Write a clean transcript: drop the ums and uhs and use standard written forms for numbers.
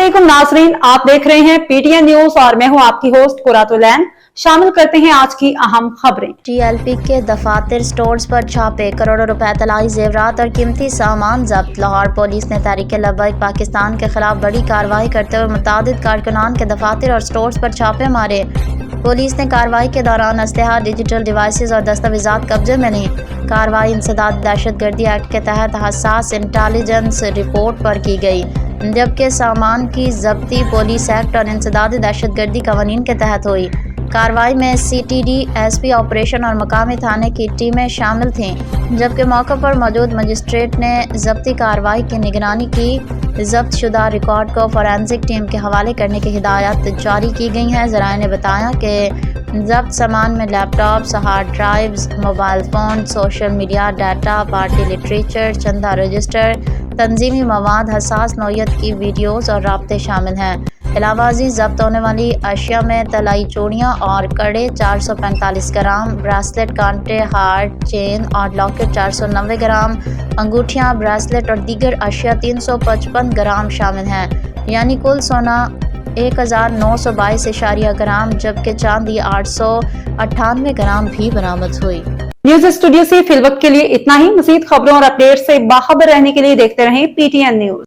अस्सलामुअलैकुम नाजरीन, आप देख रहे हैं पीटीएन न्यूज और मैं हूं आपकी होस्ट कुरातुलैन। शामिल करते हैं आज की अहम खबरें। टीएलपी के दफातर स्टोर्स पर छापे, करोड़ों रुपए तलाई जेवरात और कीमती सामान जब्त। लाहौर पुलिस ने तहरीक लब्बैक पाकिस्तान के खिलाफ बड़ी कार्रवाई करते हुए मुतादिद कारकुनान के दफातर और स्टोर्स पर छापे मारे। पुलिस ने कार्रवाई के दौरान असलहा, डिजिटल डिवाइसेस और दस्तावेजात कब्जे में ली। कार्रवाई इंसदाद दहशतगर्दी एक्ट के तहत हसास इंटेलिजेंस रिपोर्ट पर की गई, जबकि सामान की जब्ती पुलिस एक्ट और इंसदाद दहशतगर्दी कवानीन के तहत हुई। कार्रवाई में CTD, SP ऑपरेशन और मकामी थाने की टीमें शामिल थीं, जबकि मौके पर मौजूद मजिस्ट्रेट ने जब्ती कार्रवाई की निगरानी की। जब्त शुदा रिकॉर्ड को फोरेंसिक टीम के हवाले करने की हिदायत जारी की गई हैं। ज़राए ने बताया कि जब्त सामान में laptops, hard drives, mobile phone, social media data, party literature, चंदा रजिस्टर, तंजीमी मवाद, हसास नौयत की वीडियोज़ और राब्ते शामिल हैं। इलावाजी जब्त होने वाली अशिया में तलाई चूड़ियाँ और कड़े 445 ग्राम, ब्रासलेट, कांटे, हार्ट, चेन और लॉकेट 490 ग्राम, अंगूठियाँ, ब्रासलेट और दीगर अशिया 355 ग्राम शामिल हैं। यानी कुल सोना 1922 ग्राम, जबकि चांदी 898 ग्राम भी बरामद हुई। न्यूज स्टूडियो से फिलवक्त के लिए इतना ही। मज़ीद खबरों और अपडेट से बाखबर रहने के लिए देखते रहें PTN न्यूज।